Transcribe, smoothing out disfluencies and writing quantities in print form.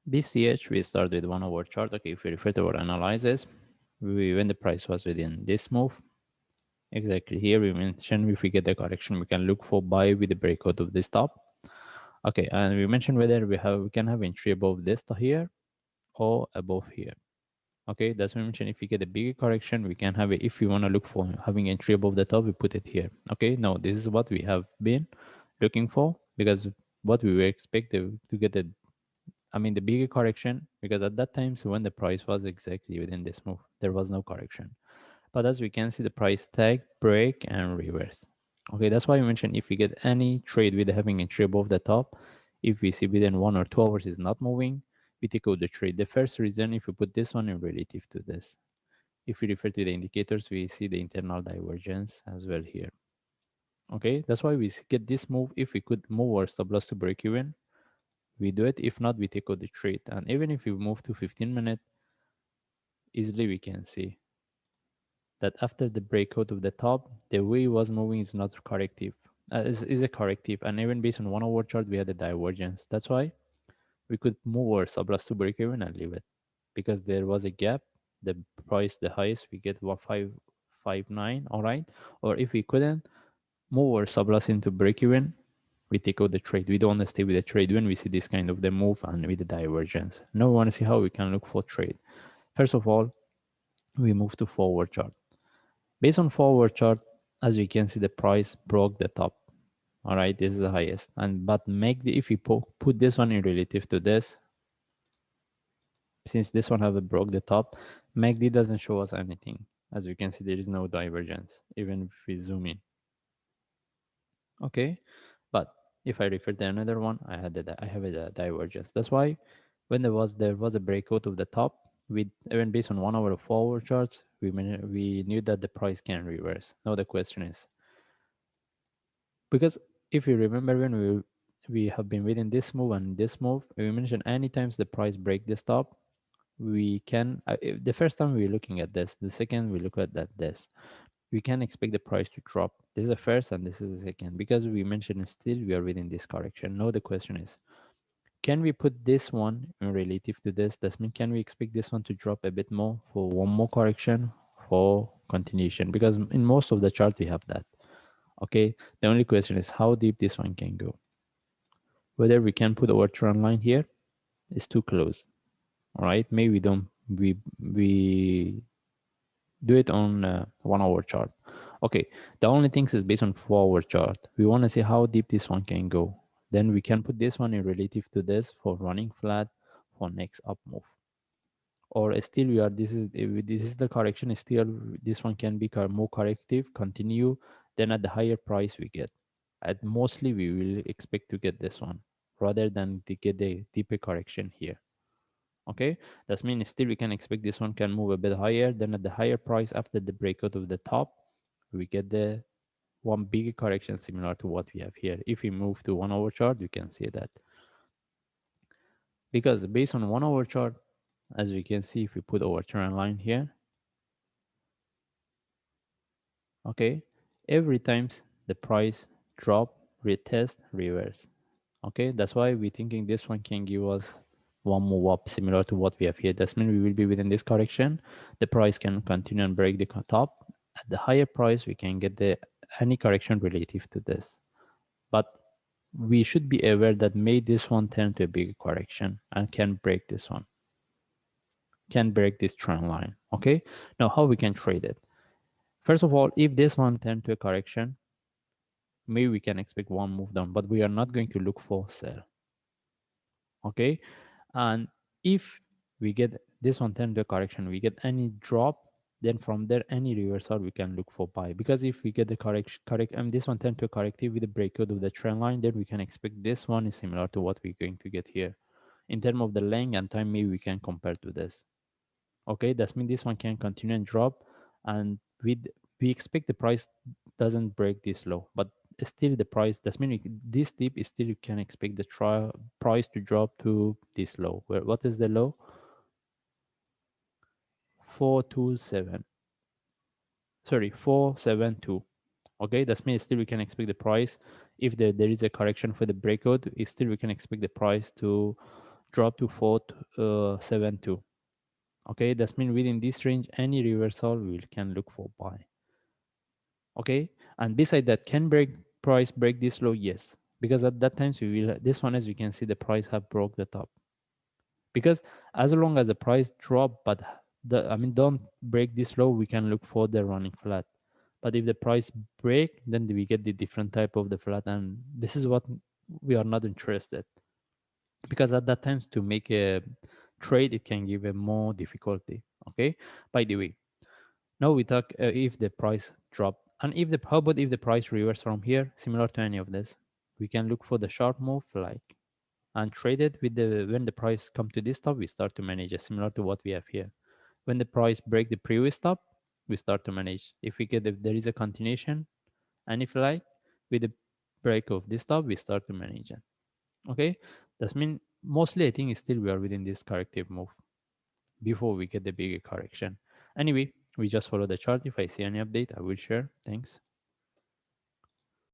BCH, we start with 1 hour chart. Okay, if we refer to our analysis, when the price was within this move, exactly here we mentioned if we get the correction, we can look for buy with the breakout of this top. Okay, and we mentioned whether we can have entry above this here or above here. Okay, that's what we mentioned. If we get a bigger correction, we can have it. If we want to look for having entry above the top, we put it here. Okay, now this is what we have been looking for, because what we were expected to get the bigger correction, because at that time, so when the price was exactly within this move, there was no correction. But as we can see, the price tag, break, and reverse. Okay, that's why I mentioned if we get any trade with having entry above the top, if we see within 1 or 2 hours is not moving, we take out the trade. The first reason, if we put this one in relative to this, if we refer to the indicators, we see the internal divergence as well here. Okay, that's why we get this move. If we could move our stop loss to break even, we do it. If not, we take out the trade. And even if we move to 15 minutes, easily we can see that after the breakout of the top, the way it was moving is not corrective. Is a corrective, and even based on 1 hour chart, we had a divergence. That's why we could move our sub loss to break even and leave it, because there was a gap. The price, the highest, we get 1559. All right, or if we couldn't move our sub loss into break even, we take out the trade. We don't want to stay with the trade when we see this kind of the move and with the divergence. Now we want to see how we can look for trade. First of all, we move to forward chart. Based on forward chart, as we can see, the price broke the top. All right, this is the highest. And but make the, if we put this one in relative to this, since this one have a broke the top, MACD doesn't show us anything. As you can see, there is no divergence, even if we zoom in. Okay, but if I refer to another one, I have a divergence. That's why when there was a breakout of the top, with even based on 1 hour of forward charts, we knew that the price can reverse. Now the question is, because if you remember when we have been within this move and this move, we mentioned any times the price break this top, we can the first time we're looking at this, the second we look at this, we can expect the price to drop. This is the first and this is the second, because we mentioned still we are within this correction. Now the question is, can we put this one in relative to this? That means can we expect this one to drop a bit more for one more correction for continuation? Because in most of the chart we have that. Okay, the only question is how deep this one can go. Whether we can put our trend line here is too close. All right, maybe we do it on 1 hour chart. Okay, the only thing is based on 4 hour chart. We want to see how deep this one can go. Then we can put this one in relative to this for running flat for next up move. Or still we are this is the correction. Still this one can be more corrective, continue. Then at the higher price we get. At mostly we will expect to get this one rather than to get a deeper correction here. Okay, that means still we can expect this one can move a bit higher. Then at the higher price after the breakout of the top, we get the one bigger correction similar to what we have here. If we move to 1 hour chart, you can see that, because based on 1 hour chart, as we can see, if we put our trend line here, okay, every times the price drop, retest, reverse. Okay, that's why we're thinking this one can give us one move up similar to what we have here. That means we will be within this correction. The price can continue and break the top. At the higher price, we can get the any correction relative to this. But we should be aware that may this one turn to a big correction and can break this one, can break this trend line. Okay, now how we can trade it? First of all, if this one turn to a correction, maybe we can expect one move down, but we are not going to look for sell. Okay, and if we get this one turn to a correction, we get any drop, then from there any reversal we can look for buy. Because if we get the correct and this one turn to a corrective with a breakout of the trend line, then we can expect this one is similar to what we're going to get here. In terms of the length and time, maybe we can compare to this. Okay, that means this one can continue and drop, and we expect the price doesn't break this low, but still the price, that means this dip is still, you can expect the price to drop to this low. Where what is the low? 427, sorry, 472. Okay, that means still we can expect the price, if there is a correction for the breakout, still we can expect the price to drop to 472. Okay, that's mean within this range, any reversal we can look for buy. Okay, and beside that, can price break this low? Yes, because at that time, so we will, this one, as you can see, the price have broke the top. Because as long as the price drop, but don't break this low, we can look for the running flat. But if the price break, then we get the different type of the flat, and this is what we are not interested, because at that times to make a trade, it can give a more difficulty. Okay, by the way, now we talk if the price drop, and if the how about if the price reverse from here, similar to any of this, we can look for the sharp move, like, and trade it with the when the price come to this top, we start to manage it similar to what we have here. When the price break the previous top, we start to manage. If we get, if there is a continuation, and if like with the break of this top, we start to manage it. Okay, that's mean mostly I think still we are within this corrective move before we get the bigger correction. Anyway, we just follow the chart. If I see any update, I will share. Thanks.